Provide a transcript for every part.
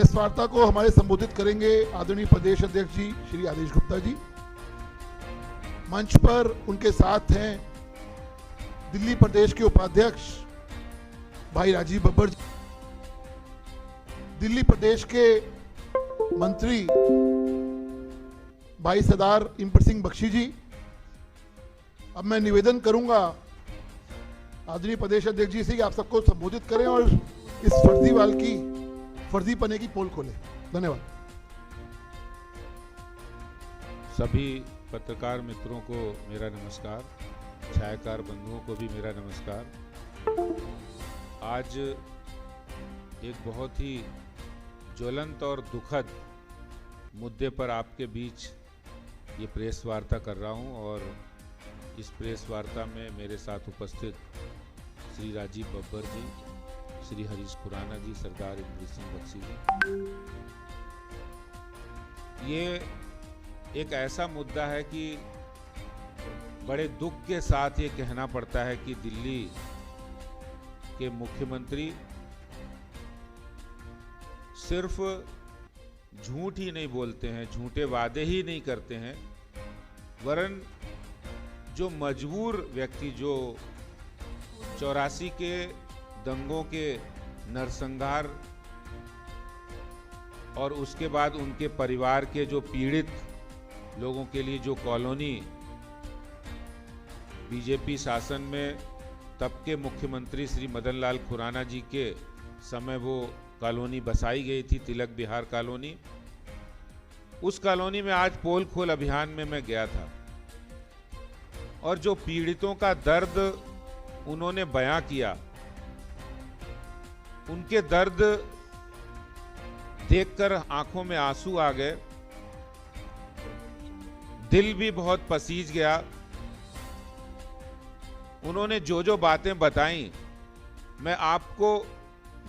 Press वार्ता को हमारे संबोधित करेंगे आदरणीय प्रदेश अध्यक्ष जी श्री आदेश गुप्ता जी। मंच पर उनके साथ हैं दिल्ली प्रदेश के उपाध्यक्ष भाई राजीव बब्बर जी, दिल्ली प्रदेश के मंत्री भाई सरदार इम्पर सिंह बख्शी जी। अब मैं निवेदन करूंगा आदरणीय प्रदेश अध्यक्ष जी से कि आप सबको संबोधित करें और इस फर्जीवाल की फर्जीपने की पोल खोलें। धन्यवाद। सभी पत्रकार मित्रों को मेरा नमस्कार, छायाकार बंधुओं को भी मेरा नमस्कार। आज एक बहुत ही ज्वलंत और दुखद मुद्दे पर आपके बीच ये प्रेस वार्ता कर रहा हूं और इस प्रेस वार्ता में मेरे साथ उपस्थित श्री राजीव बब्बर जी, श्री हरीश खुराना जी, सरदार इम्पर सिंह बख्शी जी। ये एक ऐसा मुद्दा है कि बड़े दुख के साथ ये कहना पड़ता है कि दिल्ली के मुख्यमंत्री सिर्फ झूठ ही नहीं बोलते हैं, झूठे वादे ही नहीं करते हैं, वरन जो मजबूर व्यक्ति, जो 84 के दंगों के नरसंहार और उसके बाद उनके परिवार के जो पीड़ित लोगों के लिए जो कॉलोनी बीजेपी शासन में तब के मुख्यमंत्री श्री मदन लाल खुराना जी के समय वो कॉलोनी बसाई गई थी, तिलक बिहार कॉलोनी। उस कॉलोनी में आज पोल खोल अभियान में मैं गया था और जो पीड़ितों का दर्द उन्होंने बयां किया, उनके दर्द देखकर आंखों में आंसू आ गए, दिल भी बहुत पसीज गया। उन्होंने जो जो बातें बताई मैं आपको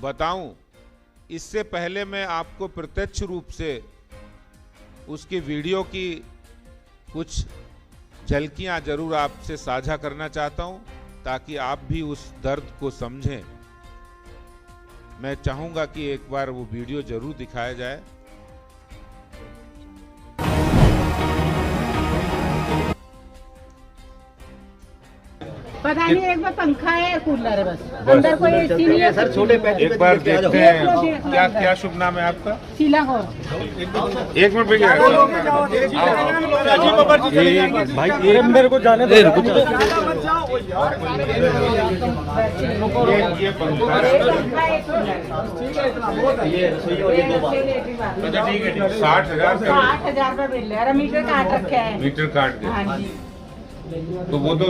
बताऊं, इससे पहले मैं आपको प्रत्यक्ष रूप से उसकी वीडियो की कुछ झलकियां जरूर आपसे साझा करना चाहता हूं ताकि आप भी उस दर्द को समझें। मैं चाहूंगा कि एक बार वो वीडियो जरूर दिखाया जाए। पता नहीं, एक बार पंखा है, कूलर है, बस अंदर कोई एसी नहीं है सर। छोटे एक बार देखते हैं क्या क्या शुभ नाम है आपका? शीला कौर। एक मिनट भैया, भाई मेरे को जाने दे। ये पंखा अच्छा ठीक है, 60,000 60,000 बिल है, मीटर काट रखे हैं। मीटर काट के। हाँ जी। तो वो तो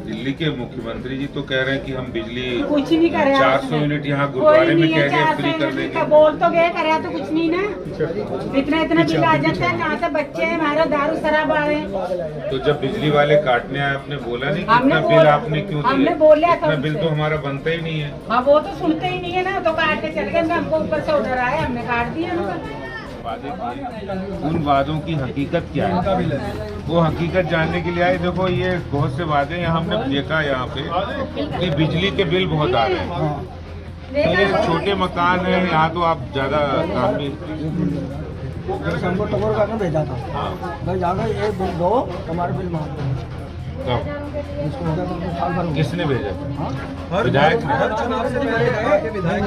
दिल्ली के मुख्यमंत्री जी तो कह रहे हैं कि हम बिजली कुछ नहीं कर रहे, 400 यूनिट यहाँ गुरुद्वारे में कह के फ्री कर देंगे। बोल तो गए, करा तो कुछ नहीं ना। इतना इतना बिल आ जाता है, कहाँ से बच्चे हैं हमारे, दारू शराब आ रहे हैं। तो जब बिजली वाले काटने आए, आपने बोला नहीं कितना बिल आपने क्यों दिया? हमने बोला इतना बिल तो हमारा बनता ही नहीं है। हाँ, वो तो सुनते ही नहीं है ना, तो काट के चले गए। हमको ऊपर से ऑर्डर आया, हमने काट दिया उनका। वादे किए, उन वादों की हकीकत क्या है वो हकीकत जानने के लिए आए। देखो ये बहुत से वादे हैं, हमने देखा यहाँ पे कि बिजली के बिल बहुत आ रहे हैं। ये छोटे मकान है, यहाँ तो आप ज्यादा काम भी हमको टकोर करके भेजा था भाई, जाकर ये बिल दो, हमारे बिल माफ करो। किसने भेजा? विधायक हर चुनाव से पहले विधायक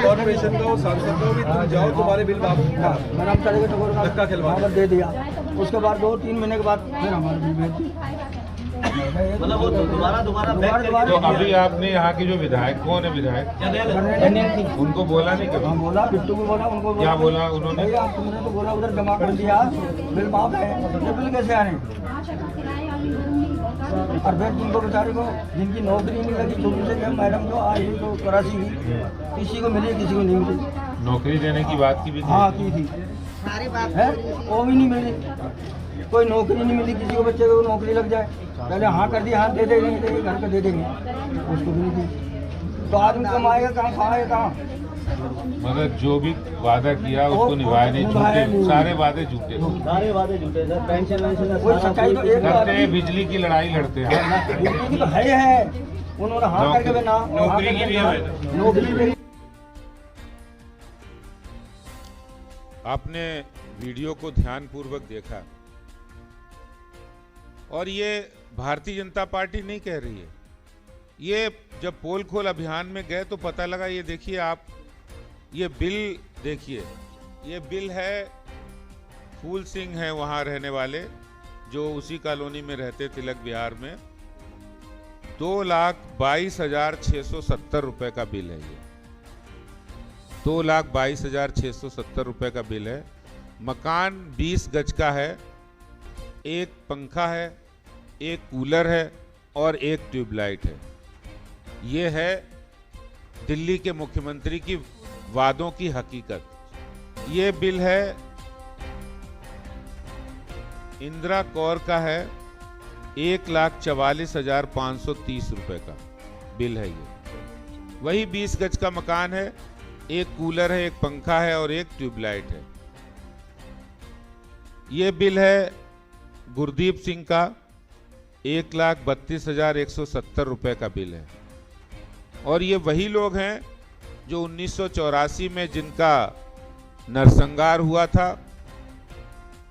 कॉर्पोरेशन को, सांसद को भी तुम जाओ, तुम्हारे बिल माफ। मैंने हम चले गए टकोर का धक्का खिलवा कर दे दिया। उसके बाद 2-3 महीने के बाद फिर हमारे बिल भेज दिए। मतलब वो दोबारा तो अभी आपने यहाँ के जो विधायक, कौन है विधायक, उनको बोला नहीं कभी? हाँ बोला, बिट्टू को बोला, उनको क्या बोला उन्होंने? तुमने तो बोला उधर जमा कर दिया, बिल माफ है, ये बिल कैसे आ रहे हैं? और फिर जिनको बेचारे को, जिनकी नौकरी नहीं लगी शुरू से, मैडम जो आई तो कराची की, किसी को मिली किसी को नहीं मिली। नौकरी देने की बात की भी थी? हाँ की थी, है वो भी नहीं मिली। कोई नौकरी नहीं मिली किसी को, बच्चे को नौकरी लग जाए, पहले हाँ कर दिया, हाँ दे देंगे, घर का दे देंगे, उसको भी नहीं दी। तो आदमी कमाएगा कहाँ, खाएगा कहाँ? मतलब जो भी वादा किया उसको निभाया नहीं, झूठे सारे वादे झूठे, सारे वादे झूठे सर। पेंशन कोई सच्चाई तो एक लड़ते हैं, बिजली की लड़ाई लड़ते हैं। बिजली की तो है, उन्होंने हाँ करके ना, नौकरी की भी है। नौकरी आपने वीडियो को ध्यानपूर्वक देखा और ये भारतीय जनता पार्टी नहीं कह रही है। ये जब पोल खोल अभियान में गए तो पता लगा। ये देखिए आप, ये बिल देखिए, ये बिल है फूल सिंह है वहाँ रहने वाले, जो उसी कॉलोनी में रहते तिलक विहार में। 2,22,670 रुपए का बिल है। ये 2,22,670 रुपए का बिल है। मकान 20 गज का है, एक पंखा है, एक कूलर है और एक ट्यूबलाइट है। ये है दिल्ली के मुख्यमंत्री की वादों की हकीकत। ये बिल है इंदिरा कौर का है, 1,44,530 रुपए का बिल है। ये वही 20 गज का मकान है, एक कूलर है, एक पंखा है और एक ट्यूबलाइट है। ये बिल है गुरदीप सिंह का, 1,32,170 रुपए का बिल है। और ये वही लोग हैं जो 1984 में जिनका नरसंहार हुआ था,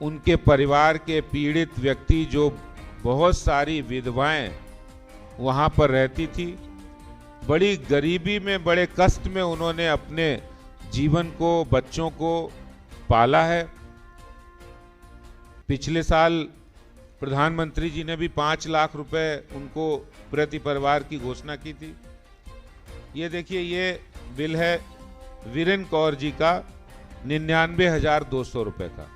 उनके परिवार के पीड़ित व्यक्ति, जो बहुत सारी विधवाएं वहां पर रहती थी, बड़ी गरीबी में, बड़े कष्ट में उन्होंने अपने जीवन को, बच्चों को पाला है। पिछले साल प्रधानमंत्री जी ने भी 5 लाख रुपए उनको प्रति परिवार की घोषणा की थी। ये देखिए, ये बिल है वीरेन कौर जी का, 99,200 रुपए का।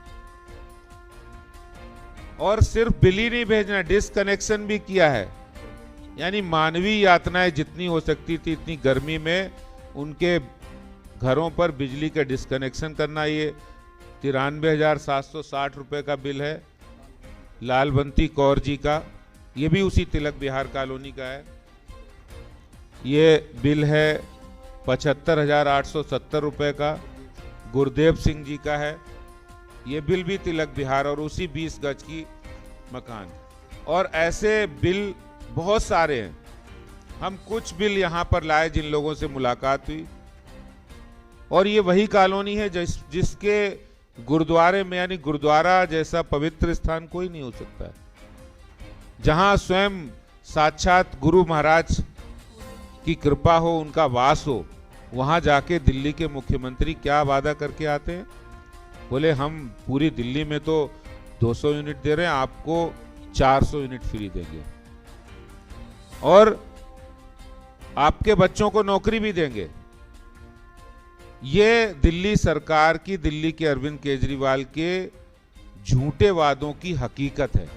और सिर्फ बिल ही नहीं भेजना, डिसकनेक्शन भी किया है। यानी मानवीय यातनाएं जितनी हो सकती थी इतनी गर्मी में उनके घरों पर बिजली का डिसकनेक्शन करना। ये 93,760 रुपए का बिल है लालबंती कौर जी का, ये भी उसी तिलक विहार कॉलोनी का है। ये बिल है 75,870 रुपए का, गुरदेव सिंह जी का है। ये बिल भी तिलक विहार और उसी 20 गज की मकान। और ऐसे बिल बहुत सारे हैं। हम कुछ बिल यहाँ पर लाए जिन लोगों से मुलाकात हुई, और ये वही कॉलोनी है जिसके गुरुद्वारे में, यानी गुरुद्वारा जैसा पवित्र स्थान कोई नहीं हो सकता है, जहां स्वयं साक्षात गुरु महाराज की कृपा हो, उनका वास हो। वहां जाके दिल्ली के मुख्यमंत्री क्या वादा करके आते हैं? बोले हम पूरी दिल्ली में तो 200 यूनिट दे रहे हैं, आपको 400 यूनिट फ्री देंगे और आपके बच्चों को नौकरी भी देंगे। ये दिल्ली सरकार की, दिल्ली के अरविंद केजरीवाल के झूठे वादों की हकीकत है।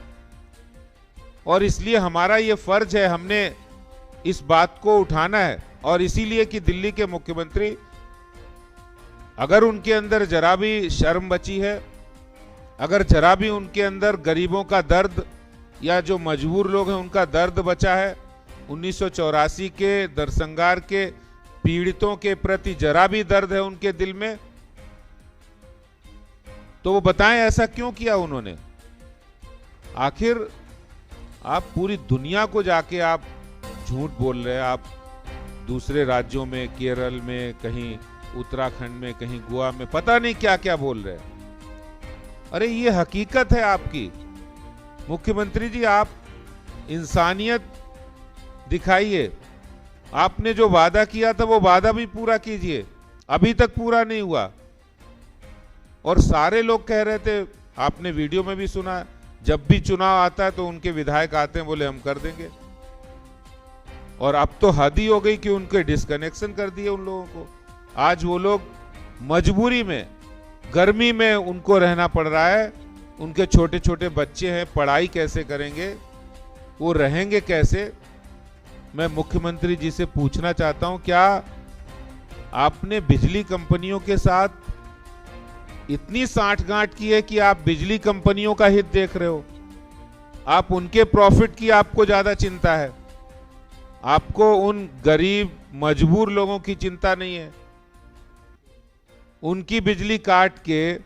और इसलिए हमारा ये फर्ज है, हमने इस बात को उठाना है। और इसीलिए कि दिल्ली के मुख्यमंत्री, अगर उनके अंदर जरा भी शर्म बची है, अगर जरा भी उनके अंदर गरीबों का दर्द या जो मजबूर लोग हैं उनका दर्द बचा है, 1984 के नरसंहार के पीड़ितों के प्रति जरा भी दर्द है उनके दिल में, तो वो बताएं ऐसा क्यों किया उन्होंने। आखिर आप पूरी दुनिया को जाके आप झूठ बोल रहे हैं। आप दूसरे राज्यों में, केरल में, कहीं उत्तराखंड में, कहीं गोवा में, पता नहीं क्या क्या बोल रहे हैं। अरे ये हकीकत है आपकी। मुख्यमंत्री जी, आप इंसानियत दिखाइए। आपने जो वादा किया था वो वादा भी पूरा कीजिए, अभी तक पूरा नहीं हुआ। और सारे लोग कह रहे थे, आपने वीडियो में भी सुना, जब भी चुनाव आता है तो उनके विधायक आते हैं, बोले हम कर देंगे। और अब तो हद ही हो गई कि उनके डिसकनेक्शन कर दिए उन लोगों को। आज वो लोग मजबूरी में, गर्मी में उनको रहना पड़ रहा है। उनके छोटे छोटे बच्चे हैं, पढ़ाई कैसे करेंगे, वो रहेंगे कैसे? मैं मुख्यमंत्री जी से पूछना चाहता हूं, क्या आपने बिजली कंपनियों के साथ इतनी साठगांठ की है कि आप बिजली कंपनियों का हित देख रहे हो? आप उनके प्रॉफिट की आपको ज्यादा चिंता है, आपको उन गरीब मजबूर लोगों की चिंता नहीं है। उनकी बिजली काट के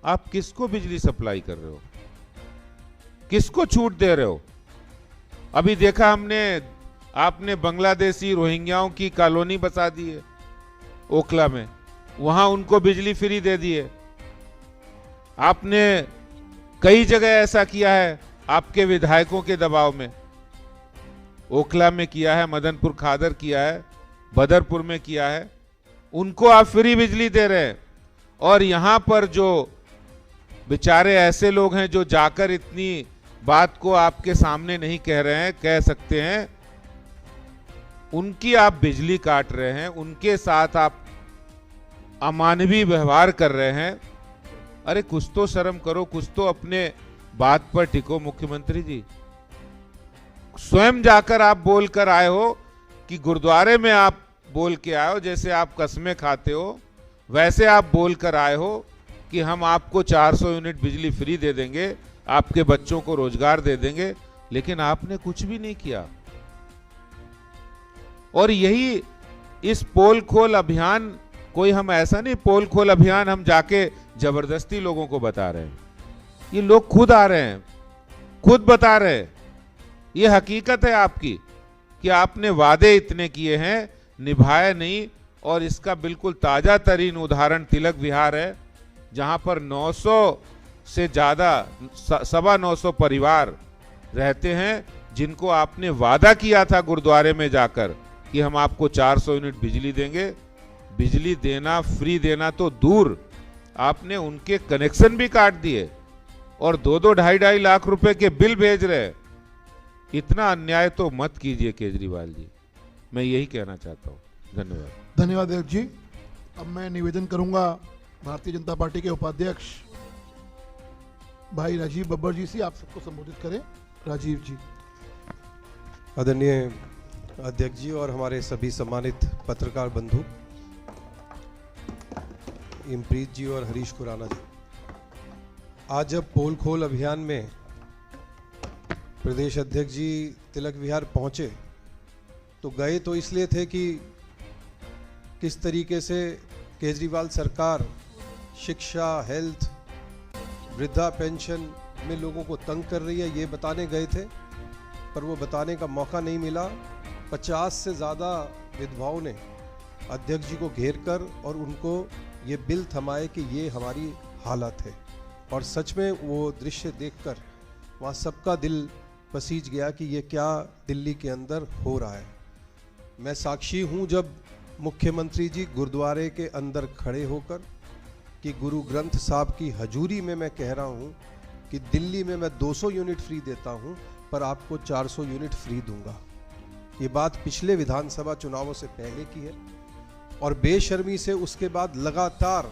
आप किसको बिजली सप्लाई कर रहे हो? किसको छूट दे रहे हो? अभी देखा हमने, आपने बांग्लादेशी रोहिंग्याओं की कॉलोनी बसा दी है ओखला में, वहां उनको बिजली फ्री दे दी है। आपने कई जगह ऐसा किया है आपके विधायकों के दबाव में। ओखला में किया है, मदनपुर खादर किया है, बदरपुर में किया है, उनको आप फ्री बिजली दे रहे हैं। और यहां पर जो बेचारे ऐसे लोग हैं जो जाकर इतनी बात को आपके सामने नहीं कह रहे हैं, कह सकते हैं, उनकी आप बिजली काट रहे हैं, उनके साथ आप अमानवीय व्यवहार कर रहे हैं। अरे कुछ तो शर्म करो, कुछ तो अपने बात पर टिको मुख्यमंत्री जी। स्वयं जाकर आप बोल कर आए हो कि गुरुद्वारे में आप बोल के आए हो, जैसे आप कसमें खाते हो वैसे आप बोल कर आए हो कि हम आपको 400 यूनिट बिजली फ्री दे देंगे, आपके बच्चों को रोजगार दे देंगे, लेकिन आपने कुछ भी नहीं किया। और यही इस पोल खोल अभियान, कोई हम ऐसा नहीं पोल खोल अभियान हम जाके जबरदस्ती लोगों को बता रहे हैं, ये लोग खुद आ रहे हैं, खुद बता रहे हैं। ये हकीकत है आपकी कि आपने वादे इतने किए हैं, निभाए नहीं। और इसका बिल्कुल ताजा तरीन उदाहरण तिलक विहार है, जहां पर 900 से ज्यादा 950 परिवार रहते हैं, जिनको आपने वादा किया था गुरुद्वारे में जाकर कि हम आपको 400 यूनिट बिजली देंगे। बिजली देना, फ्री देना तो दूर, आपने उनके कनेक्शन भी काट दिए और 2-2, 2.5 लाख रुपए के बिल भेज रहे। इतना अन्याय तो मत कीजिए केजरीवाल जी, मैं यही कहना चाहता हूं। धन्यवाद। धन्यवाद अध्यक्ष जी। अब मैं निवेदन करूंगा भारतीय जनता पार्टी के उपाध्यक्ष भाई राजीव बब्बर जी से, आप सबको संबोधित करें। राजीव जी। आदरणीय अध्यक्ष जी और हमारे सभी सम्मानित पत्रकार बंधु इमप्रीत जी और हरीश खुराना जी, आज जब पोल खोल अभियान में प्रदेश अध्यक्ष जी तिलक विहार पहुंचे तो गए तो इसलिए थे कि किस तरीके से केजरीवाल सरकार शिक्षा, हेल्थ, वृद्धा पेंशन में लोगों को तंग कर रही है, ये बताने गए थे। पर वो बताने का मौका नहीं मिला। 50 से ज़्यादा विधवाओं ने अध्यक्ष जी को घेर कर और उनको ये बिल थमाए कि ये हमारी हालत है। और सच में वो दृश्य देखकर वहाँ सबका दिल पसीज गया कि ये क्या दिल्ली के अंदर हो रहा है। मैं साक्षी हूँ जब मुख्यमंत्री जी गुरुद्वारे के अंदर खड़े होकर कि गुरु ग्रंथ साहब की हजूरी में मैं कह रहा हूँ कि दिल्ली में मैं 200 यूनिट फ्री देता हूँ पर आपको 400 यूनिट फ्री दूंगा। ये बात पिछले विधानसभा चुनावों से पहले की है और बेशर्मी से उसके बाद लगातार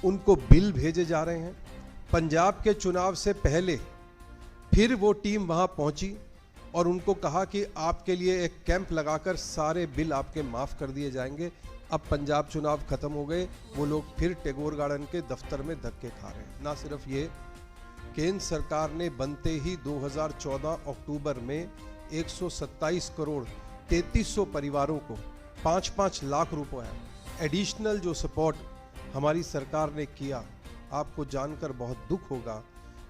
उनको बिल भेजे जा रहे हैं। पंजाब के चुनाव से पहले फिर वो टीम वहां पहुंची और उनको कहा कि आपके लिए एक कैंप लगाकर सारे बिल आपके माफ़ कर दिए जाएंगे। अब पंजाब चुनाव खत्म हो गए, वो लोग फिर टैगोर गार्डन के दफ्तर में धक्के खा रहे हैं। ना सिर्फ ये, केंद्र सरकार ने बनते ही 2014 अक्टूबर में 127 करोड़ 3300 परिवारों को 5-5 लाख रुपए एडिशनल जो सपोर्ट हमारी सरकार ने किया। आपको जानकर बहुत दुख होगा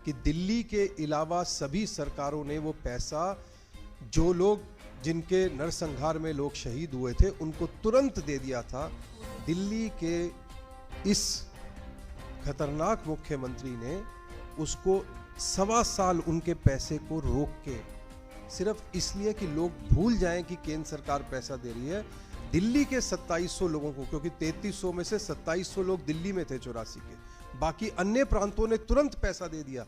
कि दिल्ली के अलावा सभी सरकारों ने वो पैसा, जो लोग जिनके नरसंहार में लोग शहीद हुए थे, उनको तुरंत दे दिया था। दिल्ली के इस खतरनाक मुख्यमंत्री ने उसको 1.25 साल उनके पैसे को रोक के, सिर्फ इसलिए कि लोग भूल जाएं कि केंद्र सरकार पैसा दे रही है, दिल्ली के 2700 लोगों को, क्योंकि 3300 में से 2700 लोग दिल्ली में थे 84 के, बाकी अन्य प्रांतों ने तुरंत पैसा दे दिया।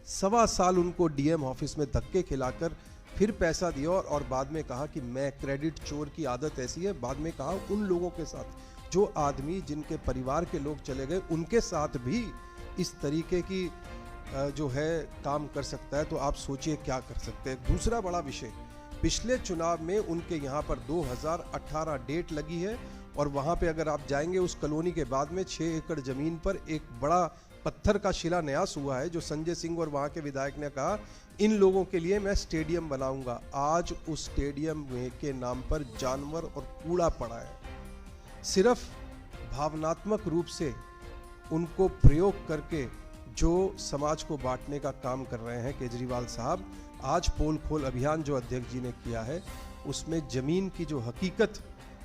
1.25 साल उनको डीएम ऑफिस में धक्के खिलाकर फिर पैसा दिया और बाद में कहा कि मैं क्रेडिट चोर की आदत ऐसी है। बाद में कहा उन लोगों के साथ जो आदमी जिनके परिवार के लोग चले गए, उनके साथ भी इस तरीके की जो है काम कर सकता है, तो आप सोचिए क्या कर सकते हैं। दूसरा बड़ा विषय, पिछले चुनाव में उनके यहाँ पर 2018 डेट लगी है और वहाँ पे अगर आप जाएंगे उस कॉलोनी के बाद में 6 एकड़ जमीन पर एक बड़ा पत्थर का शिलान्यास हुआ है, जो संजय सिंह और वहाँ के विधायक ने कहा इन लोगों के लिए मैं स्टेडियम बनाऊंगा। आज उस स्टेडियम के नाम पर जानवर और कूड़ा पड़ा है। सिर्फ भावनात्मक रूप से उनको प्रयोग करके जो समाज को बांटने का काम कर रहे हैं केजरीवाल साहब। आज पोल खोल अभियान जो अध्यक्ष जी ने किया है, उसमें जमीन की जो हकीकत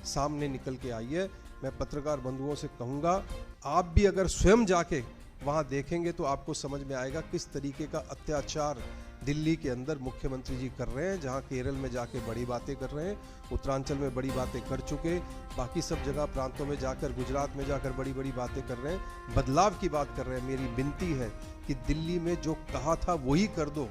सामने निकल के आई है। मैं पत्रकार बंधुओं से कहूँगा, आप भी अगर स्वयं जाके वहाँ देखेंगे तो आपको समझ में आएगा किस तरीके का अत्याचार दिल्ली के अंदर मुख्यमंत्री जी कर रहे हैं। जहाँ केरल में जाके बड़ी बातें कर रहे हैं, उत्तरांचल में बड़ी बातें कर चुके, बाकी सब जगह प्रांतों में जाकर, गुजरात में जाकर बड़ी बड़ी बातें कर रहे हैं, बदलाव की बात कर रहे हैं। मेरी विनती है कि दिल्ली में जो कहा था वही कर दो,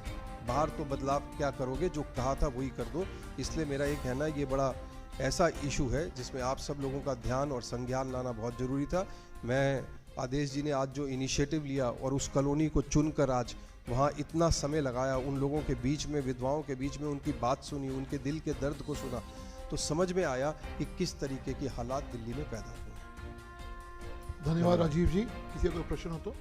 बाहर तो बदलाव क्या करोगे, जो कहा था वही कर दो। इसलिए मेरा ये कहना है, ये बड़ा ऐसा इशू है जिसमें आप सब लोगों का ध्यान और संज्ञान लाना बहुत ज़रूरी था। मैं आदेश जी ने आज जो इनिशिएटिव लिया और उस कॉलोनी को चुनकर आज वहाँ इतना समय लगाया, उन लोगों के बीच में, विधवाओं के बीच में उनकी बात सुनी, उनके दिल के दर्द को सुना, तो समझ में आया कि किस तरीके की हालात दिल्ली में पैदा हुए। धन्यवाद राजीव जी। किसी का कोई प्रश्न हो तो